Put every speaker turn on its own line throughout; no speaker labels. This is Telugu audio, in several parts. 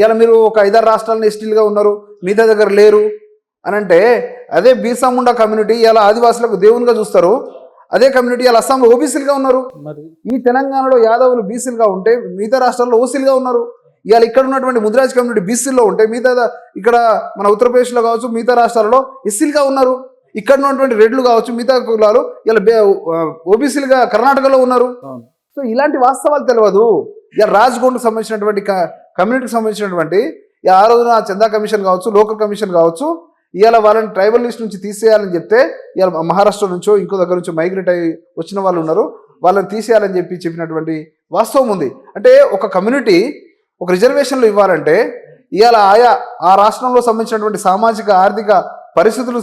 ఇలా మీరు ఒక 5-6 రాష్ట్రాలను ఎస్టీలుగా ఉన్నారు, మిగతా దగ్గర లేరు అని అంటే, అదే బీర్సా ముండా కమ్యూనిటీ ఇలా ఆదివాసులకు దేవునిగా చూస్తారు, అదే కమ్యూనిటీ ఇలా అస్సాంలో ఓబీసీలుగా ఉన్నారు. ఈ తెలంగాణలో యాదవులు బీసీలుగా ఉంటే మిగతా రాష్ట్రాల్లో ఓసీలుగా ఉన్నారు. ఇవాళ ఇక్కడ ఉన్నటువంటి ముదిరాజ్ కమ్యూనిటీ బీసీల్లో ఉంటే మిగతా ఇక్కడ మన ఉత్తరప్రదేశ్లో కావచ్చు మిగతా రాష్ట్రాల్లో ఎస్సీలుగా ఉన్నారు. ఇక్కడ ఉన్నటువంటి రెడ్లు కావచ్చు మిగతా కులాలు ఇలా ఓబీసీలుగా కర్ణాటకలో ఉన్నారు. సో ఇలాంటి వాస్తవాలు తెలియదు. ఇలా రాజ్కోట్కు సంబంధించినటువంటి కమ్యూనిటీకి సంబంధించినటువంటి ఆ రోజున చందా కమిషన్ కావచ్చు, లోకల్ కమిషన్ కావచ్చు, ఇవాళ వాళ్ళని ట్రైబల్ లిస్ట్ నుంచి తీసేయాలని చెప్తే ఇవాళ మహారాష్ట్ర నుంచో ఇంకో దగ్గర నుంచో మైగ్రేట్ అయ్యి వచ్చిన వాళ్ళు ఉన్నారు, వాళ్ళని తీసేయాలని చెప్పినటువంటి వాస్తవం ఉంది. అంటే ఒక కమ్యూనిటీ ఒక రిజర్వేషన్లు ఇవ్వాలంటే ఇవాళ ఆ రాష్ట్రంలో సంబంధించినటువంటి సామాజిక ఆర్థిక పరిస్థితులు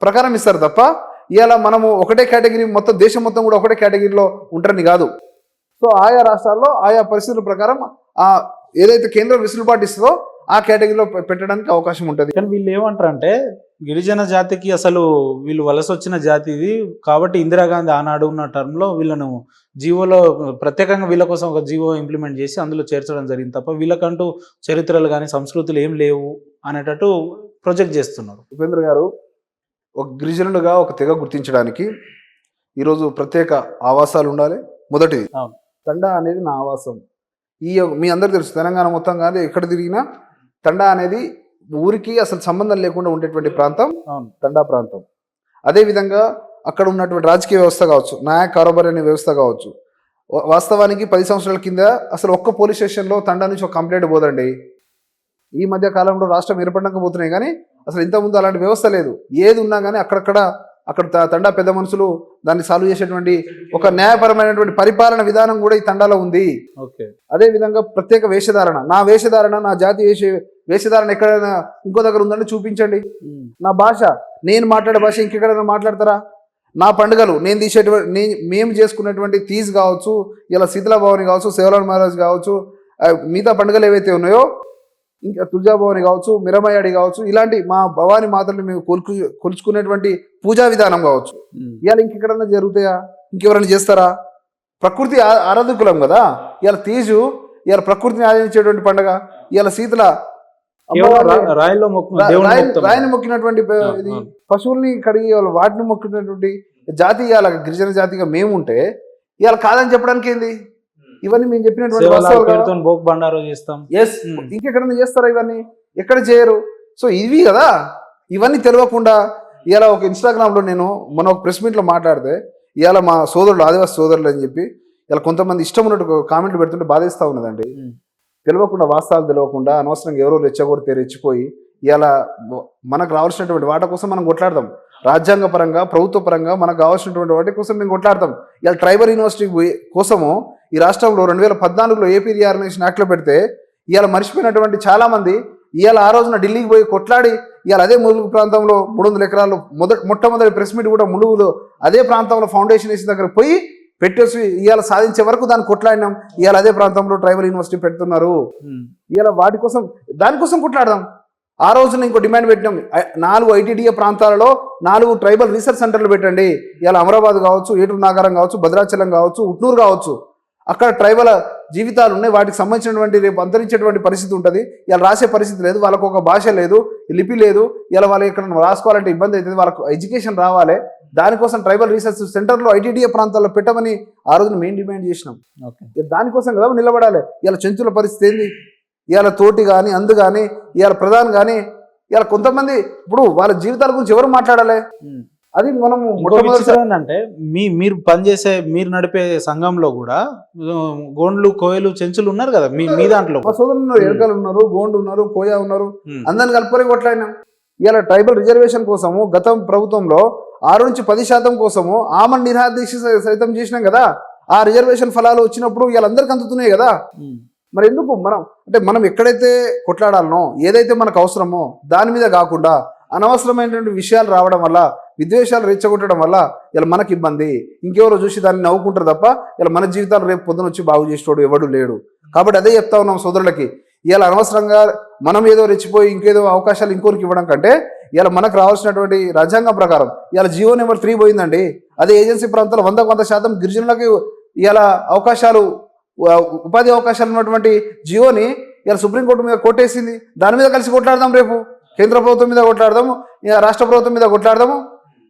ప్రకారం ఇస్తారు తప్ప ఇవాళ మనము ఒకటే కేటగిరీ మొత్తం దేశం మొత్తం కూడా ఒకటే కేటగిరీలో ఉంటారని కాదు. సో ఆయా రాష్ట్రాల్లో ఆయా పరిస్థితుల ప్రకారం ఏదైతే కేంద్రం వెసులుబాటు ఇస్తుందో ఆ కేటగిరీలో పెట్టడానికి అవకాశం ఉంటుంది.
కానీ వీళ్ళు ఏమంటారంటే గిరిజన జాతికి అసలు వీళ్ళు వలస వచ్చిన జాతి ఇది కాబట్టి ఇందిరాగాంధీ ఆనాడు ఉన్న టర్మ్లో వీళ్ళను జీవోలో ప్రత్యేకంగా వీళ్ళ కోసం ఒక జీవో ఇంప్లిమెంట్ చేసి అందులో చేర్చడం జరిగింది తప్ప వీళ్ళకంటూ చరిత్రలు కానీ సంస్కృతులు ఏం లేవు అనేటట్టు ప్రొజెక్ట్ చేస్తున్నారు.
ఉపేంద్ర గారు, ఒక గిరిజనులుగా ఒక తెగ గుర్తించడానికి ఈరోజు ప్రత్యేక ఆవాసాలు ఉండాలి. మొదటిది తండా అనేది నా ఆవాసం. మీ అందరికీ తెలుసు తెలంగాణ మొత్తం కాదు ఎక్కడ తిరిగినా తండా అనేది ఊరికి అసలు సంబంధం లేకుండా ఉండేటువంటి ప్రాంతం తండా ప్రాంతం. అదేవిధంగా అక్కడ ఉన్నటువంటి రాజకీయ వ్యవస్థ కావచ్చు, న్యాయ కారోబార్ అనే వ్యవస్థ కావచ్చు. వాస్తవానికి 10 సంవత్సరాల కింద అసలు ఒక్క పోలీస్ స్టేషన్లో తండా నుంచి ఒక కంప్లైంట్ పోదండి. ఈ మధ్య కాలంలో రాష్ట్రం ఏర్పడకపోతున్నాయి కానీ అసలు ఇంతకుముందు అలాంటి వ్యవస్థ లేదు. ఏది ఉన్నా కానీ అక్కడ తండా పెద్ద మనుషులు దాన్ని సాల్వ్ చేసేటువంటి ఒక న్యాయపరమైనటువంటి పరిపాలన విధానం కూడా ఈ తండాలో ఉంది. అదే విధంగా ప్రత్యేక వేషధారణ, నా వేషధారణ, నా జాతి వేషధారణ ఎక్కడైనా ఇంకో దగ్గర ఉందంటే చూపించండి. నా భాష, నేను మాట్లాడే భాష ఇంకెక్కడైనా మాట్లాడతారా? నా పండుగలు మేము చేసుకున్నటువంటి తీజ్ కావచ్చు, ఇలా శీతలా భవని కావచ్చు, సేవలాల్ మహారాజ్ కావచ్చు, మిగతా పండుగలు ఏవైతే ఉన్నాయో ఇంకా తులజాభవని కావచ్చు, మిరమయాడి కావచ్చు, ఇలాంటి మా భవాని మాతల్ని మేము కొలుచుకునేటువంటి పూజా విధానం కావచ్చు, ఇవాళ ఇంకెక్కడన్నా జరుగుతాయా? ఇంకెవరైనా చేస్తారా? ప్రకృతి ఆరాధకులం కదా. ఇవాళ తీజు ఇవాళ ప్రకృతిని ఆరాధించేటువంటి పండుగ. ఇవాళ శీతల రాయిని మొక్కినటువంటి ఇది, పశువుల్ని కడిగి వాటిని మొక్కినటువంటి జాతి ఇవాళ గిరిజన జాతిగా మేము ఉంటే ఇవాళ కాదని చెప్పడానికి ఏంది? ఇవన్నీ మేము చెప్పినటువంటి ఇంకెక్కడన్నా చేస్తారా? ఇవన్నీ ఎక్కడ చేయరు. సో ఇవి కదా, ఇవన్నీ తెలియకుండా ఇవాళ ఒక ఇన్స్టాగ్రామ్లో నేను మొన్న ఒక ప్రెస్ మీట్లో మాట్లాడితే ఇవాళ మా సోదరులు ఆదివాసి సోదరులు అని చెప్పి ఇలా కొంతమంది ఇష్టం ఉన్నట్టు కామెంట్లు పెడుతుంటే బాధేస్తూ ఉన్నదండి. తెలియకుండా వాస్తవాలు తెలియకుండా అనవసరంగా ఎవరో రెచ్చిపోయి ఇవాళ మనకు రావాల్సినటువంటి వాటి కోసం మనం కొట్లాడదాం. రాజ్యాంగ పరంగా ప్రభుత్వ పరంగా మనకు కావాల్సినటువంటి వాటి కోసం మేము కొట్లాడతాం. ఇవాళ ట్రైబల్ యూనివర్సిటీ కోసము ఈ రాష్ట్రంలో 2014లో ఏపీ రీఆర్గనైజేషన్ యాక్ట్లో పెడితే ఇవాళ మర్చిపోయినటువంటి చాలామంది ఇవాళ ఆ రోజున ఢిల్లీకి పోయి కొట్లాడి ఇవాళ అదే ములుగు ప్రాంతంలో 300 ఎకరాలు మొట్టమొదటి ప్రెస్ మీట్ కూడా ములుగులో అదే ప్రాంతంలో ఫౌండేషన్ వేసిన దగ్గర పోయి పెట్టేసి ఇవాళ సాధించే వరకు దాన్ని కొట్లాడినాం. ఇవాళ అదే ప్రాంతంలో ట్రైబల్ యూనివర్సిటీ పెడుతున్నారు. ఇవాళ దానికోసం కొట్లాడదాం. ఆ రోజున ఇంకో డిమాండ్ పెట్టినాం, 4 ఐటీడీఏ ప్రాంతాలలో 4 ట్రైబల్ రీసెర్చ్ సెంటర్లు పెట్టండి. ఇవాళ అమరాబాద్ కావచ్చు, ఏటూరు నాగారం కావచ్చు, భద్రాచలం కావచ్చు, ఉట్నూరు కావచ్చు, అక్కడ ట్రైబల్ జీవితాలు ఉన్నాయి. వాటికి సంబంధించినటువంటి రేపు అంతరించేటువంటి పరిస్థితి ఉంటుంది. ఇలా రాసే పరిస్థితి లేదు, వాళ్ళకు ఒక భాష లేదు, లిపి లేదు. ఇలా వాళ్ళు ఇక్కడ రాసుకోవాలంటే ఇబ్బంది అవుతుంది. వాళ్ళకు ఎడ్యుకేషన్ రావాలి. దానికోసం ట్రైబల్ రీసెర్చ్ సెంటర్లో ఐటీడీఏ ప్రాంతాల్లో పెట్టమని ఆ రోజున మేము డిమాండ్ చేసినాం. దానికోసం కదా నిలబడాలి. ఇలా చెంచుల పరిస్థితి ఏంది? ఇవాళ తోటి కానీ అందు కానీ ఇవాళ ప్రధాన్ కానీ ఇవాళ కొంతమంది ఇప్పుడు వాళ్ళ జీవితాల గురించి ఎవరు మాట్లాడాలి? అది మనము
అంటే మీరు పనిచేసే మీరు నడిపే సంఘంలో కూడా గోండ్లు కోయలు చెంచులు ఉన్నారు కదా మీ దాంట్లో.
సోదరులు ఉన్నారు, ఎరకలు ఉన్నారు, గోండు ఉన్నారు, కోయ ఉన్నారు, అందరిని కలుపుకొని కొట్లాడినాం. ఇలా ట్రైబల్ రిజర్వేషన్ కోసము గత ప్రభుత్వంలో 6 నుంచి 10% కోసము ఆమరణ నిరాహార దీక్ష సైతం చేసినాం కదా. ఆ రిజర్వేషన్ ఫలాలు వచ్చినప్పుడు వీళ్ళందరికీ అందుతున్నాయి కదా. మరి ఎందుకు మనం ఎక్కడైతే కొట్లాడాలనో ఏదైతే మనకు అవసరమో దాని మీద కాకుండా అనవసరమైనటువంటి విషయాలు రావడం వల్ల, విద్వేషాలు రెచ్చగొట్టడం వల్ల ఇలా మనకి ఇబ్బంది. ఇంకెవరో చూసి దాన్ని నవ్వుకుంటారు తప్ప ఇలా మన జీవితాలు రేపు పొద్దున వచ్చి బాగు చేసేవాడు ఎవడు లేడు. కాబట్టి అదే చెప్తా ఉన్నాం సోదరులకి, ఇలా అనవసరంగా మనం ఏదో రెచ్చిపోయి ఇంకేదో అవకాశాలు ఇంకోరికి ఇవ్వడం కంటే ఇలా మనకు రావాల్సినటువంటి రాజ్యాంగం ప్రకారం ఇలా జీవో నెంబర్ 3 పోయిందండి. అదే ఏజెన్సీ ప్రాంతాల్లో 100% గిరిజనులకి ఇలా అవకాశాలు, ఉపాధి అవకాశాలు ఉన్నటువంటి జియోని ఇలా సుప్రీంకోర్టు మీద కొట్టేసింది. దాని మీద కలిసి కొట్లాడదాం, రేపు కేంద్ర ప్రభుత్వం మీద కొట్లాడదాము, ఇక రాష్ట్ర ప్రభుత్వం మీద కొట్లాడదాము.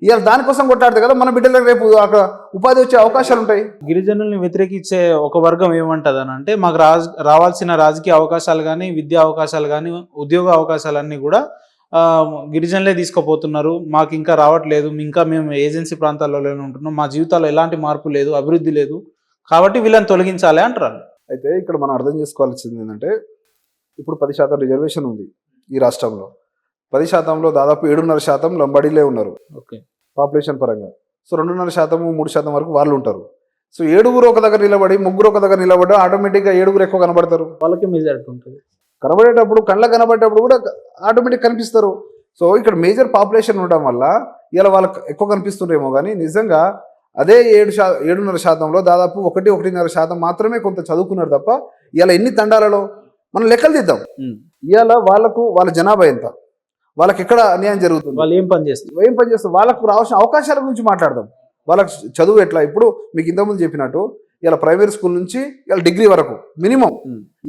ఇవాళ దానికోసం కొట్లాడితే కదా మన బిడ్డలకు రేపు అక్కడ ఉపాధి వచ్చే అవకాశాలు ఉంటాయి.
గిరిజనుల్ని వ్యతిరేకించే ఒక వర్గం ఏమంటది అని అంటే, మాకు రావాల్సిన రాజకీయ అవకాశాలు కానీ, విద్యా అవకాశాలు కానీ, ఉద్యోగ అవకాశాలన్నీ కూడా గిరిజనులే తీసుకుపోతున్నారు, మాకు ఇంకా రావట్లేదు, ఇంకా మేము ఏజెన్సీ ప్రాంతాల్లోనే ఉంటున్నాం, మా జీవితాల్లో ఎలాంటి మార్పు లేదు, అభివృద్ధి లేదు, కాబట్టి వీళ్ళని తొలగించాలి అంటారు.
అయితే ఇక్కడ మనం అర్థం చేసుకోవాల్సింది ఏంటంటే, ఇప్పుడు 10% రిజర్వేషన్ ఉంది ఈ రాష్ట్రంలో. 10%లో దాదాపు 7.5% లంబాడీలే ఉన్నారు
ఓకే
పాపులేషన్ పరంగా. సో 2.5%, 3% వరకు వాళ్ళు ఉంటారు. సో 7 ఒక దగ్గర నిలబడి, 3 ఒక దగ్గర నిలబడి ఆటోమేటిక్గా 7 ఎక్కువ కనబడతారు.
వాళ్ళకి మెజారిటీ ఉంటుంది.
కనబడేటప్పుడు, కళ్ళకు కనబడేటప్పుడు కూడా ఆటోమేటిక్ కనిపిస్తారు. సో ఇక్కడ మేజర్ పాపులేషన్ ఉండడం వల్ల ఇలా వాళ్ళకి ఎక్కువ కనిపిస్తుండేమో, కానీ నిజంగా అదే 7.5%లో దాదాపు 1.5% మాత్రమే కొంత చదువుకున్నారు తప్ప, ఇలా ఎన్ని తండాలలో మనం లెక్కలు తీద్దాం. ఇవాళ వాళ్ళ జనాభా ఎంత, వాళ్ళకి ఎక్కడ అన్యాయం జరుగుతుంది,
వాళ్ళు ఏం పని చేస్తారు,
వాళ్ళకు రావాల్సిన అవకాశాల గురించి మాట్లాడదాం. వాళ్ళకి చదువు ఎట్లా, ఇప్పుడు మీకు ఇంతకుముందు చెప్పినట్టు ఇలా ప్రైమరీ స్కూల్ నుంచి ఇలా డిగ్రీ వరకు మినిమం.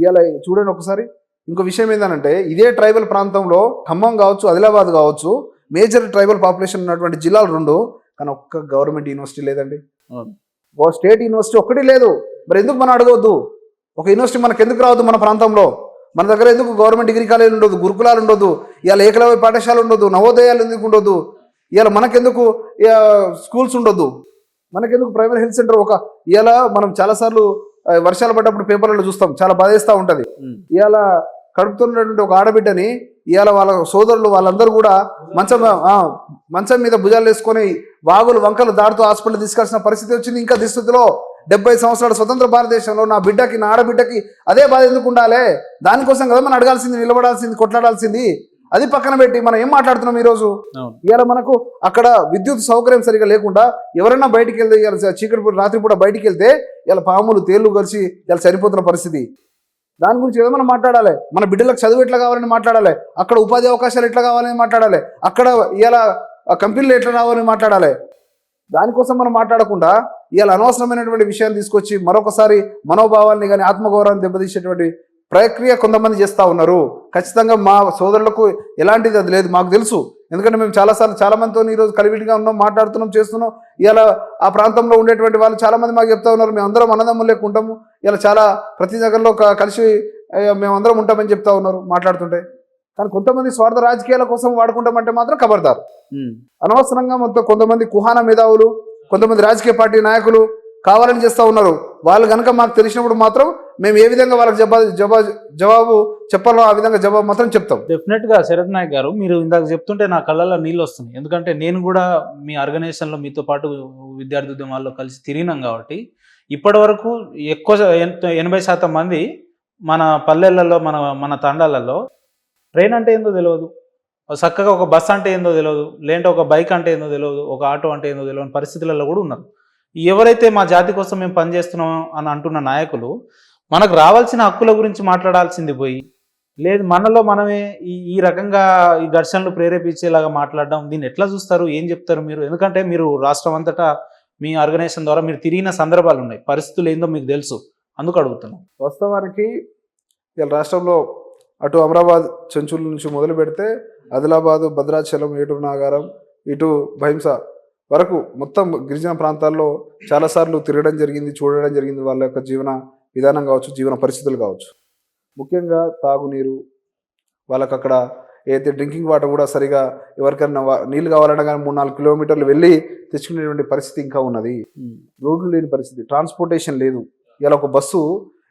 ఇలా చూడండి ఒకసారి. ఇంకో విషయం ఏంటంటే, ఇదే ట్రైబల్ ప్రాంతంలో ఖమ్మం కావచ్చు, ఆదిలాబాద్ కావచ్చు, మేజర్ ట్రైబల్ పాపులేషన్ ఉన్నటువంటి జిల్లాలు 2, కానీ ఒక్క గవర్నమెంట్ యూనివర్సిటీ లేదండి. స్టేట్ యూనివర్సిటీ ఒక్కటి లేదు. మరి ఎందుకు మనం అడగవద్దు? ఒక యూనివర్సిటీ మనకు ఎందుకు రావద్దు? మన ప్రాంతంలో మన దగ్గర ఎందుకు గవర్నమెంట్ డిగ్రీ కాలేజీలు ఉండదు, గురుకులాలు ఉండదు, ఇవాళ ఏకలవ్య పాఠశాల ఉండదు, నవోదయాలు ఎందుకు ఉండదు, ఇవాళ మనకెందుకు స్కూల్స్ ఉండొద్దు, మనకెందుకు ప్రైమరీ హెల్త్ సెంటర్? ఇవాళ మనం చాలాసార్లు వర్షాలు పడ్డప్పుడు పేపర్లలో చూస్తాం, చాలా బాధేస్తూ ఉంటుంది. ఇవాళ కడుపుతున్నటువంటి ఒక ఆడబిడ్డని ఇవాళ వాళ్ళ సోదరులు వాళ్ళందరూ కూడా మంచం మీద భుజాలు వేసుకొని వాగులు వంకలు దాటుతూ హాస్పిటల్ తీసుకెళ్లాల్సిన పరిస్థితి వచ్చింది. ఇంకా దుస్థితిలో 70 సంవత్సరాల స్వతంత్ర భారతదేశంలో నా బిడ్డకి, నా ఆడబిడ్డకి అదే బాధ ఎందుకు ఉండాలి? దానికోసం కదా మనం అడగాల్సింది, నిలబడాల్సింది, కొట్లాడాల్సింది. అది పక్కన పెట్టి మనం ఏం మాట్లాడుతున్నాం ఈరోజు? ఇవాళ మనకు అక్కడ విద్యుత్ సౌకర్యం సరిగా లేకుండా ఎవరైనా బయటికి వెళ్తే, ఇవాళ చీకటి రాత్రిపూట బయటికి వెళ్తే ఇలా పాములు, తేళ్లు కలిసి ఇలా చనిపోతున్న పరిస్థితి. దాని గురించి ఏదో మనం మాట్లాడాలి. మన బిడ్డలకు చదువు ఎట్లా కావాలని మాట్లాడాలి, అక్కడ ఉపాధి అవకాశాలు ఎట్లా కావాలని మాట్లాడాలి, అక్కడ ఇవాళ కంపెనీలు ఎట్లా రావాలని మాట్లాడాలి. దానికోసం మనం మాట్లాడకుండా ఇవాళ అనవసరమైనటువంటి విషయాలు తీసుకొచ్చి మరొకసారి మనోభావాల్ని కానీ ఆత్మగౌరవాన్ని దెబ్బతీసేటువంటి ప్రక్రియ కొంతమంది చేస్తూ ఉన్నారు. ఖచ్చితంగా మా సోదరులకు ఎలాంటిది అది లేదు, మాకు తెలుసు. ఎందుకంటే మేము చాలాసార్లు చాలా మందితో ఈరోజు కలివిడిగా ఉన్నాం, మాట్లాడుతున్నాం, చేస్తున్నాం. ఇలా ఆ ప్రాంతంలో ఉండేటువంటి వాళ్ళు చాలామంది మాకు చెప్తా ఉన్నారు, మేము అందరం అన్నదమ్ములు లెక్క ఉంటాము, ఇలా చాలా ప్రతి దగ్గరలో కలిసి మేమందరం ఉంటామని చెప్తా ఉన్నారు మాట్లాడుతుంటే. కానీ కొంతమంది స్వార్థ రాజకీయాల కోసం వాడుకుంటామంటే మాత్రం ఖబర్దారు. అనవసరంగా మొత్తం కొంతమంది కుహాన మేధావులు, కొంతమంది రాజకీయ పార్టీ నాయకులు కావాలని చేస్తూ ఉన్నారు. వాళ్ళు కనుక మాకు తెలిసినప్పుడు మాత్రం మేము ఏ విధంగా వాళ్ళకి జవాబు చెప్పాలో ఆ విధంగా జవాబు మాత్రం చెప్తాం.
డెఫినెట్ గా శరత్ నాయక్ గారు, మీరు ఇందాక చెప్తుంటే నా కళ్ళల్లో నీళ్ళు వస్తున్నాయి. ఎందుకంటే నేను కూడా మీ ఆర్గనైజేషన్లో మీతో పాటు విద్యార్థి ఉద్యమాల్లో కలిసి తిరిగినాం కాబట్టి, ఇప్పటి వరకు ఎక్కువ 80% మంది మన పల్లెలలో, మన తండాలలో ట్రైన్ అంటే ఏందో తెలియదు, చక్కగా ఒక బస్ అంటే ఏందో తెలియదు, లేదంటే ఒక బైక్ అంటే ఏందో తెలియదు, ఒక ఆటో అంటే ఏందో తెలియని పరిస్థితులలో కూడా ఉన్నారు. ఎవరైతే మా జాతి కోసం మేము పనిచేస్తున్నాం అని అంటున్న నాయకులు మనకు రావాల్సిన హక్కుల గురించి మాట్లాడాల్సింది పోయి, లేదు మనలో మనమే ఈ రకంగా ఈ ఘర్షణలు ప్రేరేపించేలాగా మాట్లాడడం, దీన్ని ఎట్లా చూస్తారు, ఏం చెప్తారు మీరు? ఎందుకంటే మీరు రాష్ట్రం అంతటా మీ ఆర్గనైజేషన్ ద్వారా మీరు తిరిగిన సందర్భాలు ఉన్నాయి, పరిస్థితులు ఏందో మీకు తెలుసు, అందుకు అడుగుతున్నాం.
వాస్తవానికి ఇలా రాష్ట్రంలో అటు అమరాబాద్ చెంచుల నుంచి మొదలు పెడితే ఆదిలాబాదు, భద్రాచలం, ఏటూరు నాగారం, ఇటు భైంస వరకు మొత్తం గిరిజన ప్రాంతాల్లో చాలాసార్లు తిరగడం జరిగింది, చూడడం జరిగింది. వాళ్ళ యొక్క జీవన విధానం కావచ్చు, జీవన పరిస్థితులు కావచ్చు. ముఖ్యంగా తాగునీరు, వాళ్ళకి అక్కడ ఏదైతే డ్రింకింగ్ వాటర్ కూడా సరిగా ఎవరికైనా నీళ్ళు కావాలన్నా కానీ 3-4 కిలోమీటర్లు వెళ్ళి తెచ్చుకునేటువంటి పరిస్థితి ఇంకా ఉన్నది. రోడ్లు లేని పరిస్థితి, ట్రాన్స్పోర్టేషన్ లేదు. ఇలా ఒక బస్సు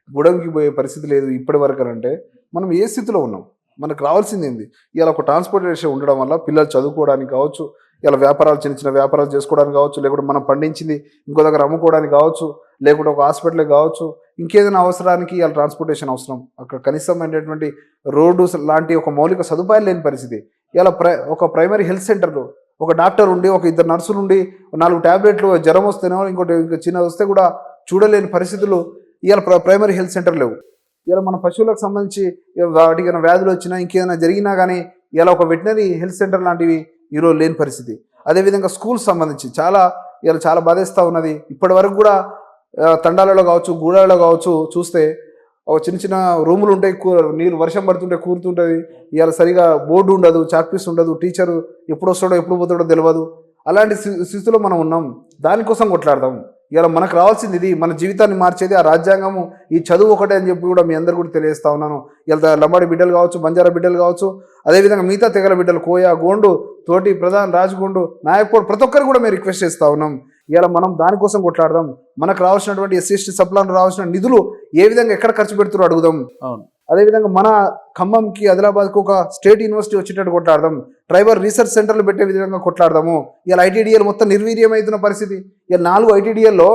గుడంకి పోయే పరిస్థితి లేదు ఇప్పటి వరకు. అంటే మనం ఏ స్థితిలో ఉన్నాం? మనకు రావాల్సింది ఏంది? ఇలా ఒక ట్రాన్స్పోర్టేషన్ ఉండడం వల్ల పిల్లలు చదువుకోవడానికి కావచ్చు, ఇలా వ్యాపారాలు, చిన్న చిన్న వ్యాపారాలు చేసుకోవడానికి కావచ్చు, లేకుంటే మనం పండించింది ఇంకో దగ్గర అమ్ముకోవడానికి కావచ్చు, లేకుంటే ఒక హాస్పిటల్కి కావచ్చు, ఇంకేదైనా అవసరానికి ఇలా ట్రాన్స్పోర్టేషన్ అవసరం. అక్కడ కనీసమైనటువంటి రోడ్డు లాంటి ఒక మౌలిక సదుపాయాలు లేని పరిస్థితి. ఇలా ఒక ప్రైమరీ హెల్త్ సెంటర్లో ఒక డాక్టర్ ఉండి, ఒక 2 నర్సులు ఉండి, 4 ట్యాబ్లెట్లు జ్వరం వస్తేనో ఇంకోటి చిన్నది వస్తే కూడా చూడలేని పరిస్థితులు ఇవాళ ప్రైమరీ హెల్త్ సెంటర్ లేవు. ఇలా మన పశువులకు సంబంధించి వాటికి వ్యాధులు వచ్చినా, ఇంకేదైనా జరిగినా కానీ ఇలా ఒక వెటనరీ హెల్త్ సెంటర్ లాంటివి ఈరోజు లేని పరిస్థితి. అదేవిధంగా స్కూల్స్ సంబంధించి ఇలా చాలా బాధేస్తూ ఉన్నది. ఇప్పటి వరకు కూడా తండాలలో కావచ్చు, గూడాలలో కావచ్చు చూస్తే ఒక చిన్న చిన్న రూములు ఉంటాయి, నీరు వర్షం పడుతుంటే కూరుతుంటుంది, ఇవాళ సరిగా బోర్డు ఉండదు, చాక్పీస్ ఉండదు, టీచరు ఎప్పుడు వస్తాడో ఎప్పుడు పోతాడో తెలియదు. అలాంటి స్థితిలో మనం ఉన్నాం. దానికోసం కొట్లాడదాం. ఇవాళ మనకు రావాల్సింది ఇది, మన జీవితాన్ని మార్చేది ఆ రాజ్యాంగము, ఈ చదువు ఒకటే అని చెప్పి కూడా మీ అందరు కూడా తెలియజేస్తా ఉన్నాను. ఇలా లంబాడి బిడ్డలు కావచ్చు, బంజారా బిడ్డలు కావచ్చు, అదేవిధంగా మిగతా తెగల బిడ్డలు, కోయ, గోండు, తోటి, ప్రధాన్, రాజగోండు, నాయక్పూర్, ప్రతి ఒక్కరు కూడా మేము రిక్వెస్ట్ చేస్తా ఉన్నాం. ఇలా మనం దానికోసం కొట్లాడదాం. మనకు రావాల్సినటువంటి ఎస్సీ ఎస్టీ సప్లాన్ రావాల్సిన నిధులు ఏ విధంగా ఎక్కడ ఖర్చు పెడుతారో అడుగుదాం.
అవును.
అదేవిధంగా మన ఖమ్మంకి, ఆదిలాబాద్కి ఒక స్టేట్ యూనివర్సిటీ వచ్చేటట్టు కొట్లాడదాం. ట్రైబల్ రీసెర్చ్ సెంటర్లు పెట్టే విధంగా కొట్లాడదాము. ఇలా ఐటీడీఎల్ మొత్తం నిర్వీర్యమవుతున్న పరిస్థితి. ఇలా 4 ఐటీడీఎల్లో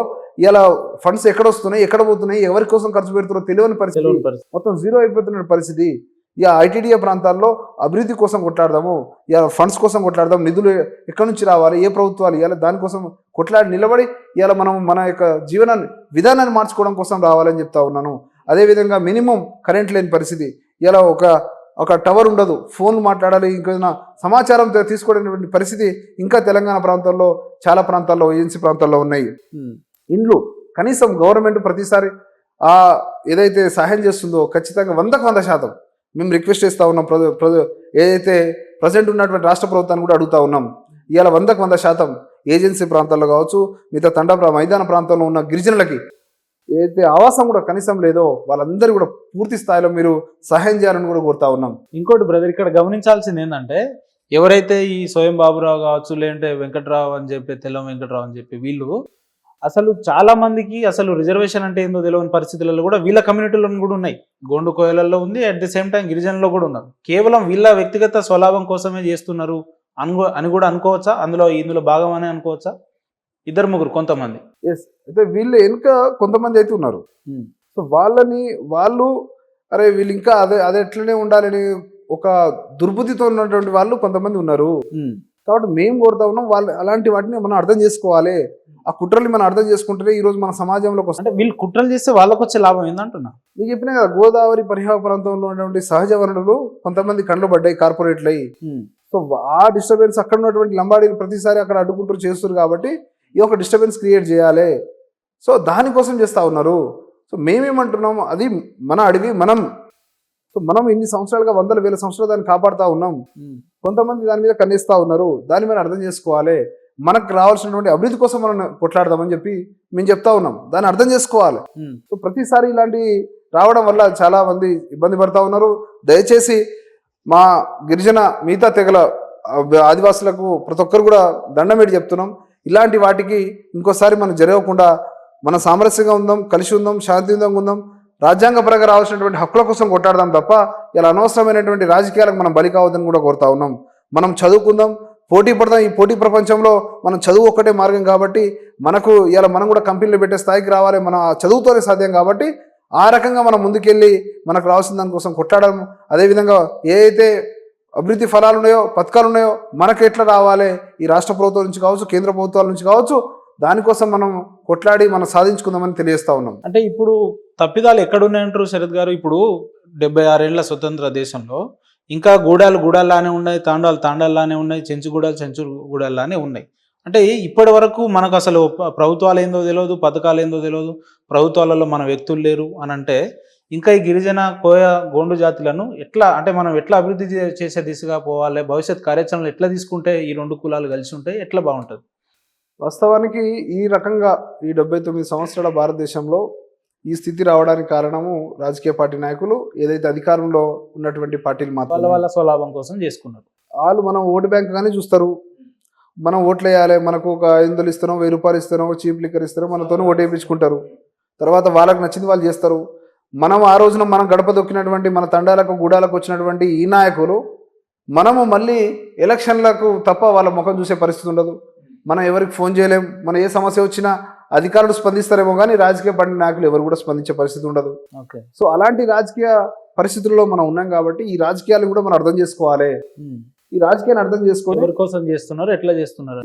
ఇలా ఫండ్స్ ఎక్కడ వస్తున్నాయి, ఎక్కడ పోతున్నాయి, ఎవరి కోసం ఖర్చు పెడుతున్నారో తెలియని పరిస్థితి, మొత్తం జీరో అయిపోతున్న పరిస్థితి. ఇక ఐటీడీఏ ప్రాంతాల్లో అభివృద్ధి కోసం కొట్లాడదాము, ఇలా ఫండ్స్ కోసం కొట్లాడదాం. నిధులు ఎక్కడి నుంచి రావాలి, ఏ ప్రభుత్వాలు ఇవ్వాలి, దానికోసం కొట్లాడి నిలబడి ఇలా మనం మన యొక్క విధానాన్ని మార్చుకోవడం కోసం రావాలని చెప్తా ఉన్నాను. అదేవిధంగా మినిమం కరెంట్ లేని పరిస్థితి. ఇలా ఒక టవర్ ఉండదు, ఫోన్ మాట్లాడాలి, ఇంకేదైనా సమాచారం తీసుకోవడానికి పరిస్థితి ఇంకా తెలంగాణ ప్రాంతాల్లో, చాలా ప్రాంతాల్లో, ఏజెన్సీ ప్రాంతాల్లో ఉన్నాయి. ఇండ్లు కనీసం గవర్నమెంట్ ప్రతిసారి ఏదైతే సహాయం చేస్తుందో ఖచ్చితంగా 100% మేము రిక్వెస్ట్ చేస్తూ ఉన్నాం. ఏదైతే ప్రజెంట్ ఉన్నటువంటి రాష్ట్ర ప్రభుత్వాన్ని కూడా అడుగుతా ఉన్నాం. ఇవాళ 100% ఏజెన్సీ ప్రాంతాల్లో కావచ్చు, మిగతా తండా మైదాన ప్రాంతంలో ఉన్న గిరిజనులకి ఏదైతే ఆవాసం కూడా కనీసం లేదో వాళ్ళందరూ కూడా పూర్తి స్థాయిలో మీరు సహాయం చేయాలని కూడా కోరుతా ఉన్నాం.
ఇంకోటి బ్రదర్, ఇక్కడ గమనించాల్సింది ఏంటంటే, ఎవరైతే ఈ స్వయం బాబురావు కావచ్చు, లేదంటే వెంకట్రావు అని చెప్పి, తెల్లం వెంకట్రావు అని చెప్పి, వీళ్ళు అసలు చాలా మందికి అసలు రిజర్వేషన్ అంటే ఏందో తెలియని పరిస్థితులలో కూడా వీళ్ళ కమ్యూనిటీలో కూడా ఉన్నాయి. గోండు కోయలలో ఉంది, అట్ ది సేమ్ టైం గిరిజనుల్లో కూడా ఉన్నారు. కేవలం వీళ్ళ వ్యక్తిగత స్వలాభం కోసమే చేస్తున్నారు అని కూడా అనుకోవచ్చా? ఇందులో భాగం అని అనుకోవచ్చా? 2-3 కొంతమంది.
ఎస్, అయితే వీళ్ళు వెనుక కొంతమంది అయితే ఉన్నారు. సో వాళ్ళు అరే వీళ్ళు ఇంకా అదే ఎట్లనే ఉండాలని ఒక దుర్బుద్ధితో ఉన్నటువంటి వాళ్ళు కొంతమంది ఉన్నారు. కాబట్టి మేము కోరుతా ఉన్నాం, వాళ్ళు అలాంటి వాటిని మనం అర్థం చేసుకోవాలి. ఆ కుట్రల్ని మనం అర్థం చేసుకుంటే ఈ రోజు మన సమాజంలోకి వస్తుంది.
అంటే వీళ్ళు కుట్రలు చేస్తే వాళ్ళకి వచ్చే లాభం ఏందంటున్నా?
మీకు చెప్పినా కదా, గోదావరి పరివాహక ప్రాంతంలో ఉన్నటువంటి సహజ వనరులు కొంతమంది కండ్లు పడ్డాయి, కార్పొరేట్లు అయ్యి. సో ఆ డిస్టర్బెన్స్ అక్కడ ఉన్నటువంటి లంబాడీలు ప్రతిసారి అక్కడ అడ్డుకుంటూ చేస్తారు. కాబట్టి ఈ ఒక డిస్టర్బెన్స్ క్రియేట్ చేయాలి. సో దానికోసం చేస్తూ ఉన్నారు. సో మేమేమంటున్నాము, అది మన అడవి, మనం ఇన్ని సంవత్సరాలుగా 100,000 సంవత్సరాలు దాన్ని కాపాడుతూ ఉన్నాం. కొంతమంది దాని మీద కన్నేస్తూ ఉన్నారు. దాన్ని మనం అర్థం చేసుకోవాలి. మనకు రావాల్సినటువంటి అభివృద్ధి కోసం మనం కొట్లాడదామని చెప్పి మేము చెప్తా ఉన్నాం. దాన్ని అర్థం చేసుకోవాలి. సో ప్రతిసారి ఇలాంటి రావడం వల్ల చాలా మంది ఇబ్బంది పడతా ఉన్నారు. దయచేసి మా గిరిజన మిగతా తెగల ఆదివాసులకు ప్రతి ఒక్కరు కూడా దండం పెట్టి చెప్తున్నాం, ఇలాంటి వాటికి ఇంకోసారి మనం జరగకుండా మన సామరస్యంగా ఉందాం, కలిసి ఉందాం, శాంతియుతంగా ఉందాం, రాజ్యాంగపరంగా రావాల్సినటువంటి హక్కుల కోసం కొట్టాడదాం తప్ప ఇలా అనవసరమైనటువంటి రాజకీయాలకు మనం బలి కావద్దని కూడా కోరుతా ఉన్నాం. మనం చదువుకుందాం, పోటీ పడదాం. ఈ పోటీ ప్రపంచంలో మనం చదువు ఒక్కటే మార్గం కాబట్టి మనం కూడా కంపెనీలు పెట్టే స్థాయికి రావాలి. మన చదువుతోనే సాధ్యం కాబట్టి ఆ రకంగా మనం ముందుకెళ్ళి మనకు రావాల్సిన దానికోసం కొట్టాడడం. అదేవిధంగా ఏ అయితే అభివృద్ధి ఫలాలు ఉన్నాయో, పథకాలు ఉన్నాయో మనకు ఎట్లా రావాలి, ఈ రాష్ట్ర ప్రభుత్వం నుంచి కావచ్చు, కేంద్ర ప్రభుత్వాల నుంచి కావచ్చు, దానికోసం మనం కొట్లాడి మనం సాధించుకుందామని తెలియజేస్తా ఉన్నాం.
అంటే ఇప్పుడు తప్పిదాలు ఎక్కడున్నాయంటారు శరత్ గారు? ఇప్పుడు 76 ఏళ్ల స్వతంత్ర దేశంలో ఇంకా గూడాల్లానే ఉన్నాయి, తాండాల్లానే ఉన్నాయి, చెంచుగూడాల్లానే ఉన్నాయి. అంటే ఇప్పటి వరకు మనకు అసలు ప్రభుత్వాలు ఏందో తెలియదు, పథకాలు ఏందో తెలియదు, ప్రభుత్వాలలో మన వ్యక్తులు లేరు అని అంటే, ఇంకా ఈ గిరిజన, కోయ, గోండు జాతులను మనం ఎట్లా అభివృద్ధి చేసే దిశగా పోవాలి, భవిష్యత్ కార్యాచరణలు ఎట్లా తీసుకుంటే ఈ 2 కులాలు కలిసి ఉంటాయి, ఎట్లా బాగుంటుంది?
వాస్తవానికి ఈ రకంగా ఈ 79 సంవత్సరాల భారతదేశంలో ఈ స్థితి రావడానికి కారణము రాజకీయ పార్టీ నాయకులు, ఏదైతే అధికారంలో ఉన్నటువంటి పార్టీలు మాత్రం
వాళ్ళ స్వలాభం కోసం చేసుకున్నారు.
వాళ్ళు మనం ఓటు బ్యాంక్ గానే చూస్తారు. మనం ఓట్లు వేయాలి, మనకు ఒక 500 ఇస్తున్నాం, 1000 రూపాయలు ఇస్తున్నాం, చీప్ లిక్కర్ ఇస్తున్నాం, మనతో ఓటు వేయించుకుంటారు. తర్వాత వాళ్ళకి నచ్చింది వాళ్ళు చేస్తారు. మనం ఆ రోజున మనం గడప దొక్కినటువంటి మన తండాలకు, గూడాలకు వచ్చినటువంటి ఈ నాయకులు మనము మళ్ళీ ఎలక్షన్లకు తప్ప వాళ్ళ ముఖం చూసే పరిస్థితి ఉండదు. మనం ఎవరికి ఫోన్ చేయలేం. మన ఏ సమస్య వచ్చినా అధికారులు స్పందిస్తారేమో కానీ రాజకీయ పార్టీ నాయకులు ఎవరు కూడా స్పందించే పరిస్థితి ఉండదు. సో అలాంటి రాజకీయ పరిస్థితుల్లో మనం ఉన్నాం కాబట్టి ఈ రాజకీయాలు కూడా మనం అర్థం చేసుకోవాలి. ఈ రాజకీయాన్ని అర్థం చేసుకొని
ఎవరి కోసం చేస్తున్నారు, ఎట్లా చేస్తున్నారు,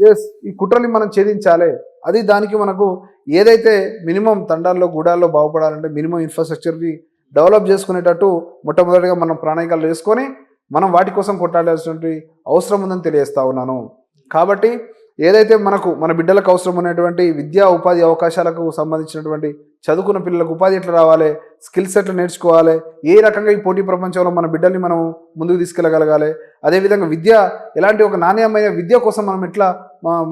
ఈ కుట్రని మనం ఛేదించాలి. అది దానికి మనకు ఏదైతే మినిమం తండాల్లో, గూడాల్లో బాగుపడాలంటే మినిమం ఇన్ఫ్రాస్ట్రక్చర్ని డెవలప్ చేసుకునేటట్టు మొట్టమొదటిగా మనం ప్రణాళికలు వేసుకొని మనం వాటి కోసం కొట్టాడాల్సినటువంటి అవసరం ఉందని తెలియజేస్తా ఉన్నాను. కాబట్టి ఏదైతే మన బిడ్డలకు అవసరం ఉన్నటువంటి విద్యా ఉపాధి అవకాశాలకు సంబంధించినటువంటి చదువుకున్న పిల్లలకు ఉపాధి ఎట్లా రావాలి, స్కిల్స్ ఎట్లా నేర్చుకోవాలి, ఏ రకంగా ఈ పోటీ ప్రపంచంలో మన బిడ్డల్ని మనం ముందుకు తీసుకెళ్ళగలగాలి, అదేవిధంగా విద్య ఎలాంటి ఒక నాణ్యమైన విద్య కోసం మనం ఎట్లా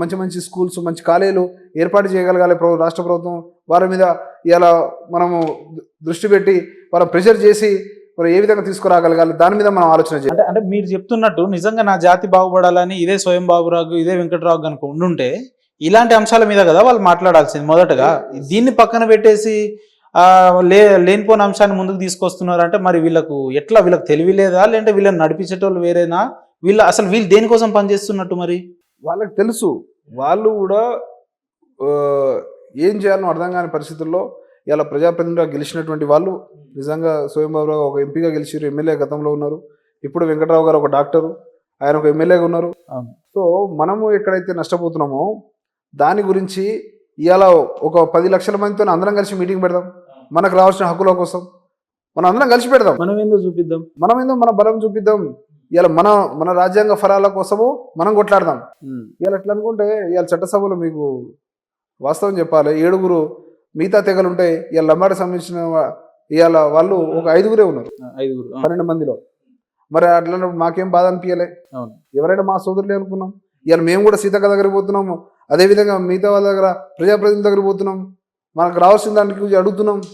మంచి మంచి స్కూల్స్ మంచి కాలేజీలు ఏర్పాటు చేయగలగాలి, రాష్ట్ర ప్రభుత్వం వారి మీద ఇలా మనము దృష్టి పెట్టి వాళ్ళ ప్రెషర్ చేసి మరి ఏ విధంగా తీసుకురాగలగాలి దాని మీద మనం ఆలోచన చేయాలి.
అంటే అంటే మీరు చెప్తున్నట్టు నిజంగా నా జాతి బాగుపడాలని ఇదే స్వయం బాబురావు ఇదే వెంకటరావు కనుక ఉండుంటే ఇలాంటి అంశాల మీద కదా వాళ్ళు మాట్లాడాల్సింది మొదటగా. దీన్ని పక్కన పెట్టేసి లేనిపోని అంశాన్ని ముందుకు తీసుకొస్తున్నారు అంటే మరి వీళ్ళకి తెలివి లేదా, లేదంటే వీళ్ళని నడిపించేటోళ్ళు వేరేనా, వీళ్ళు దేనికోసం పనిచేస్తున్నట్టు? మరి
వాళ్ళకి తెలుసు, వాళ్ళు కూడా ఏం చేయాలో అర్థం కాని పరిస్థితుల్లో ఇలా ప్రజాప్రతినిధిగా గెలిచినటువంటి వాళ్ళు నిజంగా స్వయం బాబురావు ఒక ఎంపీగా గెలిచారు, ఎమ్మెల్యే గతంలో ఉన్నారు, ఇప్పుడు వెంకటరావు గారు ఒక డాక్టరు, ఆయన ఒక ఎమ్మెల్యేగా ఉన్నారు. సో మనము ఎక్కడైతే నష్టపోతున్నామో దాని గురించి ఇవాళ ఒక 10 లక్షల మందితో అందరం కలిసి మీటింగ్ పెడదాం, మనకు రావాల్సిన హక్కుల కోసం మనం అందరం కలిసి పెడదాం,
మనం ఏందో చూపిద్దాం,
మన బలం చూపిద్దాం. ఇలా మన రాజ్యాంగ ఫలాల కోసము మనం కొట్లాడదాం. ఇవాళ ఎట్లా అనుకుంటే ఇవాళ చట్టసభలో మీకు వాస్తవం చెప్పాలి, 7 మిగతా తెగలు ఉంటాయి. ఇవాళ లంబాడి సంబంధించిన ఇవాళ వాళ్ళు ఒక 5 ఉన్నారు 12 మందిలో. మరి అట్లన్నప్పుడు మాకేం బాధ అనిపించలే, ఎవరైనా మా సోదరులే అనుకున్నాం. ఇవాళ మేము కూడా సీతక్క దగ్గర పోతున్నాము, అదేవిధంగా మిగతా వాళ్ళ దగ్గర ప్రజాప్రతినిధుల దగ్గర పోతున్నాం, మనకు రావాల్సిన దానికి అడుగుతున్నాం.